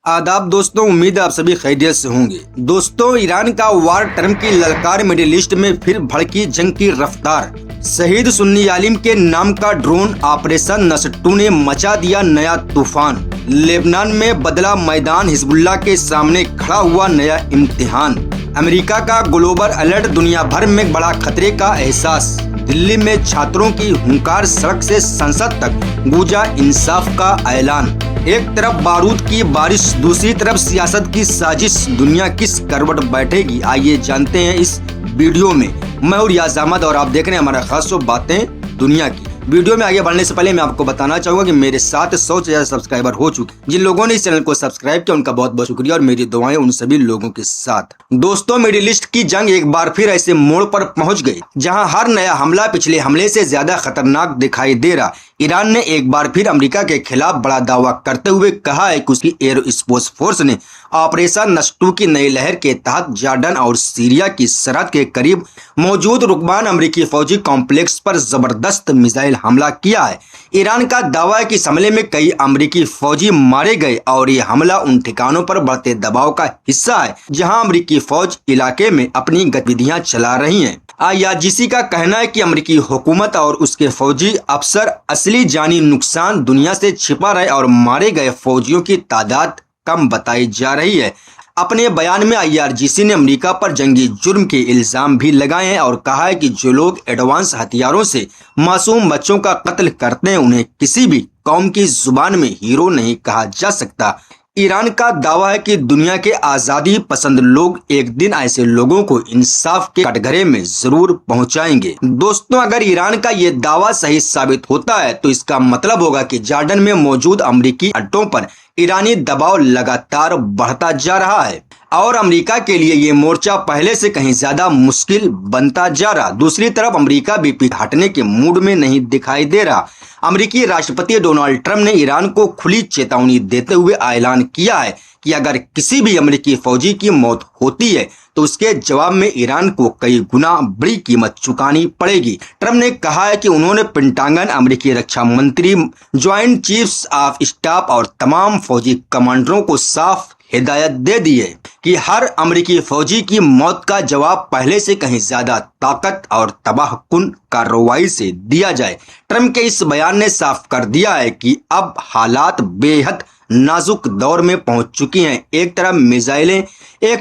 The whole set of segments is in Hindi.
आदाब दोस्तों, उम्मीद है आप सभी खैरियत से होंगे। दोस्तों, ईरान का वार टर्म की ललकार मिडिल ईस्ट में फिर भड़की जंग की रफ्तार। शहीद सुन्नी आलिम के नाम का ड्रोन ऑपरेशन नसटू ने मचा दिया नया तूफान। लेबनान में बदला मैदान, हिजबुल्लाह के सामने खड़ा हुआ नया इम्तिहान। अमेरिका का ग्लोबल अलर्ट, दुनिया भर में बड़ा खतरे का एहसास। दिल्ली में छात्रों की हुंकार, सड़क से संसद तक गूंजा इंसाफ का ऐलान। एक तरफ बारूद की बारिश, दूसरी तरफ सियासत की साजिश। दुनिया किस करवट बैठेगी, आइए जानते हैं इस वीडियो में। मैं हूं रियाज अहमद और आप देख रहे हैं हमारा खास शो बातें दुनिया की। वीडियो में आगे बढ़ने से पहले मैं आपको बताना चाहूंगा कि मेरे साथ 100 से ज्यादा सब्सक्राइबर हो चुके। जिन लोगों ने इस चैनल को सब्सक्राइब किया उनका बहुत बहुत शुक्रिया और मेरी दुआएं उन सभी लोगों के साथ। दोस्तों, मिडिल ईस्ट की जंग एक बार फिर ऐसे मोड़ पर पहुंच गई जहां हर नया हमला पिछले हमले से ज्यादा खतरनाक दिखाई दे रहा। ईरान ने एक बार फिर अमेरिका के खिलाफ बड़ा दावा करते हुए कहा है कि उसकी एयरोस्पेस फोर्स ने ऑपरेशन नसटू की नई लहर के तहत जॉर्डन और सीरिया की सरहद के करीब मौजूद रुकबान अमेरिकी फौजी कॉम्प्लेक्स पर जबरदस्त मिसाइल हमला किया है। ईरान का दावा है कि इस हमले में कई अमेरिकी फौजी मारे गए और ये हमला उन ठिकानों पर बढ़ते दबाव का हिस्सा है जहां अमेरिकी फौज इलाके में अपनी गतिविधियां चला रही है। IRGC का कहना है कि अमेरिकी हुकूमत और उसके फौजी अफसर असली जानी नुकसान दुनिया से छिपा रहे और मारे गए फौजियों की तादाद कम बताई जा रही है। अपने बयान में IRGC ने अमेरिका पर जंगी जुर्म के इल्जाम भी लगाए हैं और कहा है कि जो लोग एडवांस हथियारों से मासूम बच्चों का कत्ल करते हैं उन्हें किसी भी कौम की जुबान में हीरो नहीं कहा जा सकता। ईरान का दावा है कि दुनिया के आज़ादी पसंद लोग एक दिन ऐसे लोगों को इंसाफ के कटघरे में जरूर पहुंचाएंगे। दोस्तों, अगर ईरान का ये दावा सही साबित होता है तो इसका मतलब होगा कि जॉर्डन में मौजूद अमेरिकी अड्डों पर ईरानी दबाव लगातार बढ़ता जा रहा है और अमेरिका के लिए ये मोर्चा पहले से कहीं ज्यादा मुश्किल बनता जा रहा। दूसरी तरफ अमेरिका भी पीछे हटने के मूड में नहीं दिखाई दे रहा। अमेरिकी राष्ट्रपति डोनाल्ड ट्रंप ने ईरान को खुली चेतावनी देते हुए ऐलान किया है कि अगर किसी भी अमेरिकी फौजी की मौत होती है तो उसके जवाब में ईरान को कई गुना बड़ी कीमत चुकानी पड़ेगी। ट्रंप ने कहा है कि उन्होंने पेंटागन, अमेरिकी रक्षा मंत्री, ज्वाइंट चीफ्स ऑफ स्टाफ और तमाम फौजी कमांडरों को साफ हिदायत दे दी है कि हर अमेरिकी फौजी की मौत का जवाब पहले से कहीं ज्यादा ताकत और तबाहकुन कार्रवाई से दिया जाए। ट्रंप के इस बयान ने साफ कर दिया है कि अब हालात बेहद नाजुक दौर में पहुंच चुकी हैं। एक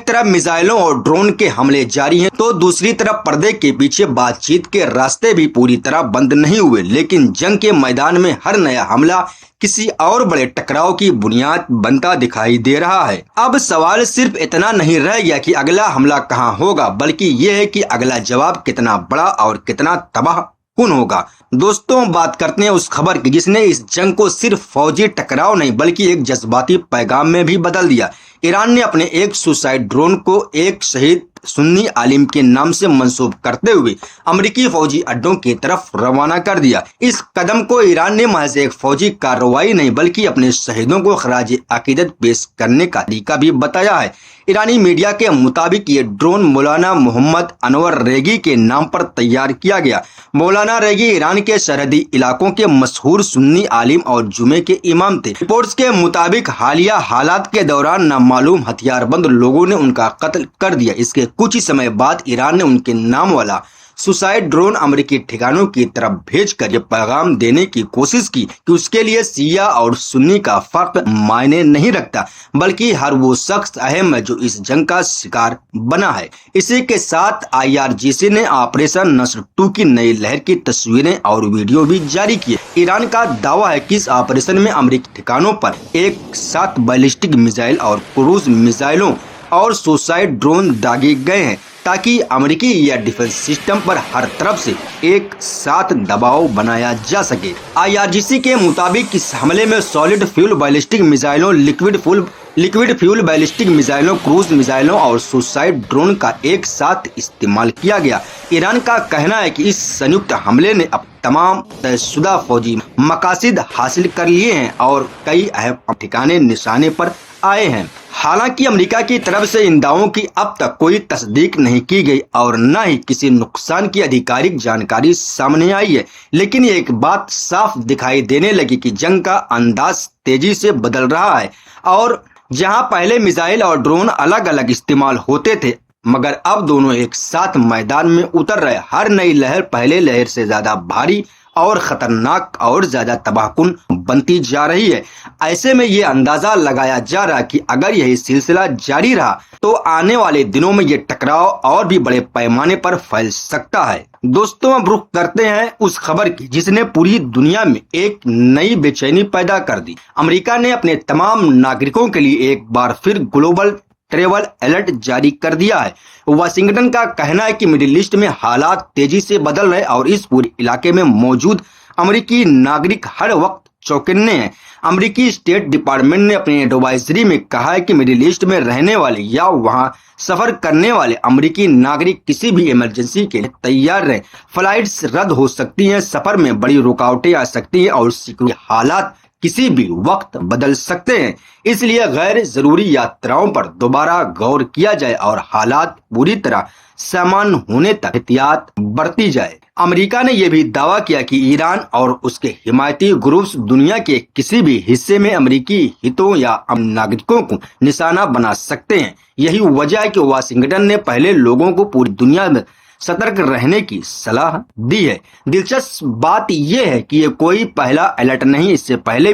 तरफ मिसाइलों और ड्रोन के हमले जारी हैं तो दूसरी तरफ पर्दे के पीछे बातचीत के रास्ते भी पूरी तरह बंद नहीं हुए। लेकिन जंग के मैदान में हर नया हमला किसी और बड़े टकराव की बुनियाद बनता दिखाई दे रहा है। अब सवाल सिर्फ इतना नहीं रह गया कि अगला हमला कहां होगा, बल्कि यह है कि अगला जवाब कितना बड़ा और कितना तबाहकुन होगा। दोस्तों, बात करते हैं उस खबर की जिसने इस जंग को सिर्फ फौजी टकराव नहीं बल्कि एक जज्बाती पैगाम में भी बदल दिया। ईरान ने अपने एक सुसाइड ड्रोन को एक शहीद सुन्नी आलिम के नाम से मंसूब करते हुए अमेरिकी फौजी अड्डों की तरफ रवाना कर दिया। इस कदम को ईरान ने महज एक फौजी कार्रवाई नहीं बल्कि अपने शहीदों को खराज अकीदत पेश करने का तरीका भी बताया है। ईरानी मीडिया के मुताबिक ये ड्रोन मौलाना मोहम्मद अनवर रेगी के नाम पर तैयार किया गया। मौलाना रेगी ईरान के सरहदी इलाकों के मशहूर सुन्नी आलिम और जुमे के इमाम थे। रिपोर्ट्स के मुताबिक हालिया हालात के दौरान नामालूम हथियारबंद लोगों ने उनका कत्ल कर दिया। इसके कुछ ही समय बाद ईरान ने उनके नाम वाला सुसाइड ड्रोन अमेरिकी ठिकानों की तरफ भेजकर यह पैगाम देने की कोशिश की कि उसके लिए शिया और सुन्नी का फर्क मायने नहीं रखता, बल्कि हर वो शख्स अहम है जो इस जंग का शिकार बना है। इसी के साथ IRGC ने ऑपरेशन नसटू की नई लहर की तस्वीरें और वीडियो भी जारी किए। ईरान का दावा है कि इस ऑपरेशन में अमेरिकी ठिकानों पर एक साथ बैलिस्टिक मिसाइल और क्रूज मिसाइलों और सुसाइड ड्रोन दागे गए हैं ताकि अमेरिकी एयर डिफेंस सिस्टम पर हर तरफ से एक साथ दबाव बनाया जा सके। IRGC के मुताबिक इस हमले में सॉलिड फ्यूल बैलिस्टिक मिसाइलों, लिक्विड फ्यूल बैलिस्टिक मिसाइलों, क्रूज मिसाइलों और सुसाइड ड्रोन का एक साथ इस्तेमाल किया गया। ईरान का कहना है कि इस संयुक्त हमले ने अब तमाम तयशुदा फौजी मकासद हासिल कर लिए हैं और कई अहम ठिकाने निशाने पर आए हैं। हालांकि अमेरिका की तरफ से इन दावों की अब तक कोई तस्दीक नहीं की गई और न ही किसी नुकसान की आधिकारिक जानकारी सामने आई है, लेकिन एक बात साफ दिखाई देने लगी कि जंग का अंदाज तेजी से बदल रहा है और जहां पहले मिसाइल और ड्रोन अलग अलग इस्तेमाल होते थे, मगर अब दोनों एक साथ मैदान में उतर रहे। हर नई लहर पहले लहर से ज्यादा भारी और खतरनाक और ज्यादा तबाहकुन बनती जा रही है। ऐसे में ये अंदाजा लगाया जा रहा है कि अगर यही सिलसिला जारी रहा तो आने वाले दिनों में ये टकराव और भी बड़े पैमाने पर फैल सकता है। दोस्तों, अब रुख करते हैं उस खबर की जिसने पूरी दुनिया में एक नई बेचैनी पैदा कर दी। अमेरिका ने अपने तमाम नागरिकों के लिए एक बार फिर ग्लोबल ट्रेवल अलर्ट जारी कर दिया है। वाशिंगटन का कहना है कि मिडिल ईस्ट में हालात तेजी से बदल रहे और इस पूरे इलाके में मौजूद अमेरिकी नागरिक हर वक्त चौकन्ने हैं। अमेरिकी स्टेट डिपार्टमेंट ने अपनी एडवाइजरी में कहा है कि मिडिल ईस्ट में रहने वाले या वहां सफर करने वाले अमेरिकी नागरिक किसी भी इमरजेंसी के लिए तैयार रहें। फ्लाइट्स रद्द हो सकती हैं, सफर में बड़ी रुकावटें आ सकती हैं और सिक्योरिटी हालात किसी भी वक्त बदल सकते हैं। इसलिए गैर जरूरी यात्राओं पर दोबारा गौर किया जाए और हालात पूरी तरह सामान्य होने तक एहतियात बरती जाए। अमेरिका ने यह भी दावा किया कि ईरान और उसके हिमायती ग्रुप्स दुनिया के किसी भी हिस्से में अमेरिकी हितों या नागरिकों को निशाना बना सकते हैं। यही वजह है कि वाशिंगटन ने पहले लोगों को पूरी दुनिया में सतर्क रहने की सलाह दी है। दिलचस्प बात यह है कि ये कोई पहला अलर्ट नहीं, इससे पहले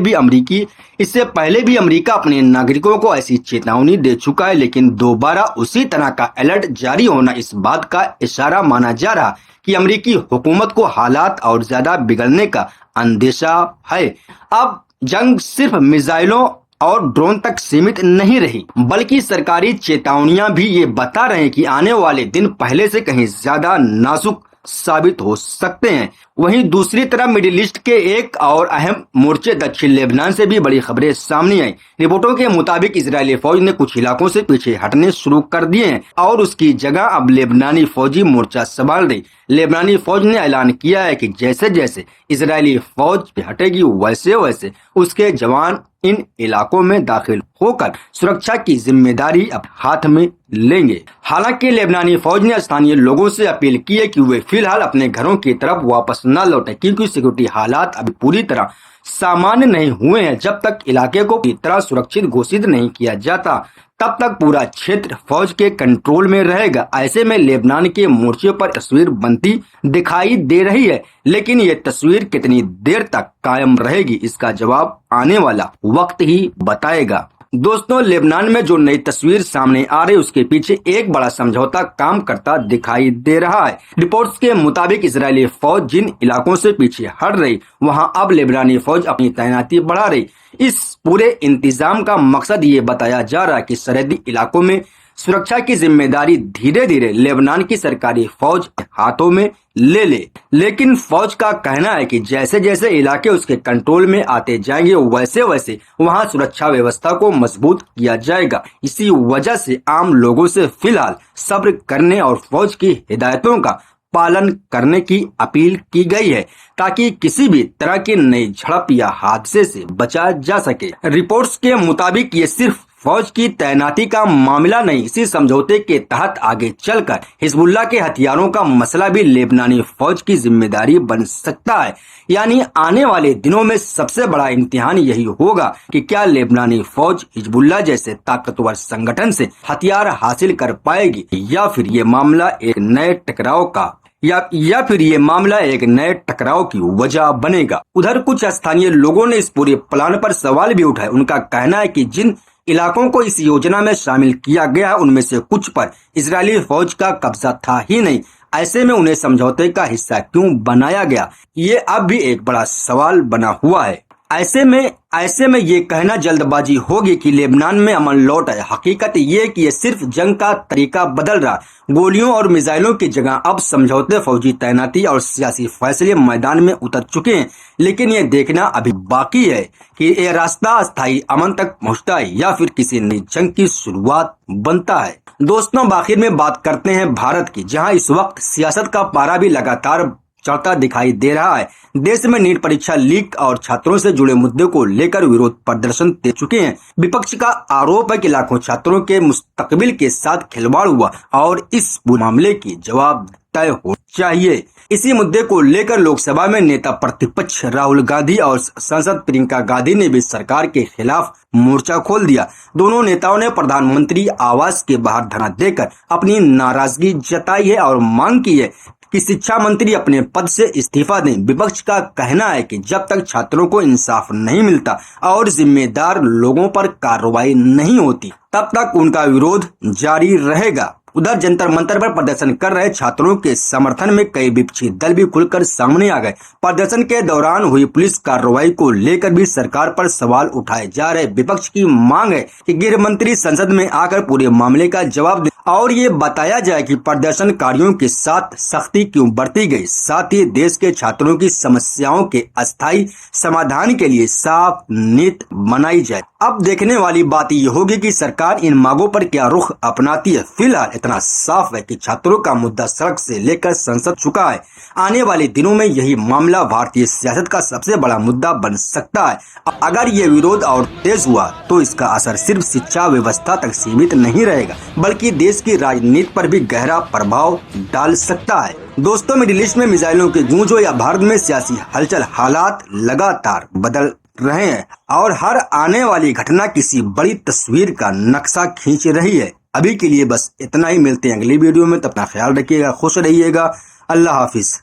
भी अमेरिका अपने नागरिकों को ऐसी चेतावनी दे चुका है, लेकिन दोबारा उसी तरह का अलर्ट जारी होना इस बात का इशारा माना जा रहा कि अमेरिकी हुकूमत को हालात और ज्यादा बिगड़ने का अंदेशा है। अब जंग सिर्फ मिसाइलों और ड्रोन तक सीमित नहीं रही, बल्कि सरकारी चेतावनियां भी ये बता रहे हैं कि आने वाले दिन पहले से कहीं ज्यादा नाजुक साबित हो सकते हैं। वहीं दूसरी तरफ मिडिल ईस्ट के एक और अहम मोर्चे दक्षिण लेबनान से भी बड़ी खबरें सामने आई। रिपोर्टों के मुताबिक इजरायली फौज ने कुछ इलाकों से पीछे हटने शुरू कर दिए हैं और उसकी जगह अब लेबनानी फौजी मोर्चा संभाल रही। लेबनानी फौज ने ऐलान किया है कि जैसे जैसे इजरायली फौज हटेगी वैसे वैसे उसके जवान इन इलाकों में दाखिल होकर सुरक्षा की जिम्मेदारी अब हाथ में लेंगे। हालांकि लेबनानी फौज ने स्थानीय लोगों से अपील की है कि वे फिलहाल अपने घरों की तरफ वापस न लौटे, क्योंकि सिक्योरिटी हालात अभी पूरी तरह सामान्य नहीं हुए हैं। जब तक इलाके को पूरी तरह सुरक्षित घोषित नहीं किया जाता, तब तक पूरा क्षेत्र फौज के कंट्रोल में रहेगा। ऐसे में लेबनान के मोर्चे पर तस्वीर बनती दिखाई दे रही है, लेकिन ये तस्वीर कितनी देर तक कायम रहेगी इसका जवाब आने वाला वक्त ही बताएगा। दोस्तों, लेबनान में जो नई तस्वीर सामने आ रही है उसके पीछे एक बड़ा समझौता काम करता दिखाई दे रहा है। रिपोर्ट्स के मुताबिक इजरायली फौज जिन इलाकों से पीछे हट रही, वहां अब लेबनानी फौज अपनी तैनाती बढ़ा रही। इस पूरे इंतजाम का मकसद ये बताया जा रहा है कि सरहदी इलाकों में सुरक्षा की जिम्मेदारी धीरे धीरे लेबनान की सरकारी फौज हाथों में ले ले। लेकिन फौज का कहना है कि जैसे जैसे इलाके उसके कंट्रोल में आते जाएंगे वैसे वैसे वहां सुरक्षा व्यवस्था को मजबूत किया जाएगा। इसी वजह से आम लोगों से फिलहाल सब्र करने और फौज की हिदायतों का पालन करने की अपील की गई है, ताकि किसी भी तरह की नई झड़प या हादसे से बचा जा सके। रिपोर्ट्स के मुताबिक ये सिर्फ फौज की तैनाती का मामला नहीं, इसी समझौते के तहत आगे चलकर हिजबुल्लाह के हथियारों का मसला भी लेबनानी फौज की जिम्मेदारी बन सकता है। यानी आने वाले दिनों में सबसे बड़ा इम्तिहान यही होगा कि क्या लेबनानी फौज हिजबुल्लाह जैसे ताकतवर संगठन से हथियार हासिल कर पाएगी, या फिर ये मामला एक नए टकराव की वजह बनेगा। उधर कुछ स्थानीय लोगों ने इस पूरे प्लान पर सवाल भी उठाए। उनका कहना है कि जिन इलाकों को इस योजना में शामिल किया गया उनमें से कुछ पर इजरायली फौज का कब्जा था ही नहीं, ऐसे में उन्हें समझौते का हिस्सा क्यों बनाया गया, ये अब भी एक बड़ा सवाल बना हुआ है। ऐसे में ये कहना जल्दबाजी होगी कि लेबनान में अमन लौट आए। हकीकत ये कि ये सिर्फ जंग का तरीका बदल रहा। गोलियों और मिसाइलों की जगह अब समझौते, फौजी तैनाती और सियासी फैसले मैदान में उतर चुके हैं। लेकिन ये देखना अभी बाकी है कि ये रास्ता अस्थायी अमन तक पहुंचता है या फिर किसी नई जंग की शुरुआत बनता है। दोस्तों, आखिर में बात करते हैं भारत की, जहां इस वक्त सियासत का पारा भी लगातार चढ़ता दिखाई दे रहा है। देश में नीट परीक्षा लीक और छात्रों से जुड़े मुद्दे को लेकर विरोध प्रदर्शन दे चुके हैं। विपक्ष का आरोप है कि लाखों छात्रों के मुस्तकबिल के साथ खिलवाड़ हुआ और इस मामले की जवाब तय हो चाहिए। इसी मुद्दे को लेकर लोकसभा में नेता प्रतिपक्ष राहुल गांधी और सांसद प्रियंका गांधी ने भी सरकार के खिलाफ मोर्चा खोल दिया। दोनों नेताओं ने प्रधानमंत्री आवास के बाहर धरना देकर अपनी नाराजगी जताई है और मांग की है कि शिक्षा मंत्री अपने पद से इस्तीफा दें। विपक्ष का कहना है कि जब तक छात्रों को इंसाफ नहीं मिलता और जिम्मेदार लोगों पर कार्रवाई नहीं होती, तब तक उनका विरोध जारी रहेगा। उधर जंतर मंतर पर प्रदर्शन कर रहे छात्रों के समर्थन में कई विपक्षी दल भी खुलकर सामने आ गए। प्रदर्शन के दौरान हुई पुलिस कार्रवाई को लेकर भी सरकार पर सवाल उठाए जा रहे। विपक्ष की मांग है कि गृह मंत्री संसद में आकर पूरे मामले का जवाब दें और ये बताया जाए कि प्रदर्शनकारियों के साथ सख्ती क्यों बरती गई। साथ ही देश के छात्रों की समस्याओं के अस्थायी समाधान के लिए साफ नीति बनाई जाए। अब देखने वाली बात ये होगी कि सरकार इन मांगों पर क्या रुख अपनाती है। फिलहाल इतना साफ है कि छात्रों का मुद्दा सड़क से लेकर संसद चुका है। आने वाले दिनों में यही मामला भारतीय सियासत का सबसे बड़ा मुद्दा बन सकता है। अगर ये विरोध और तेज हुआ तो इसका असर सिर्फ शिक्षा व्यवस्था तक सीमित नहीं रहेगा, बल्कि देश की राजनीति पर भी गहरा प्रभाव डाल सकता है। दोस्तों, मिडिल ईस्ट में मिसाइलों की गूंज हो या भारत में सियासी हलचल, हालात लगातार बदल रहे हैं और हर आने वाली घटना किसी बड़ी तस्वीर का नक्शा खींच रही है। अभी के लिए बस इतना ही। मिलते हैं अगली वीडियो में। तब अपना ख्याल रखिएगा, खुश रहिएगा। अल्लाह हाफिज।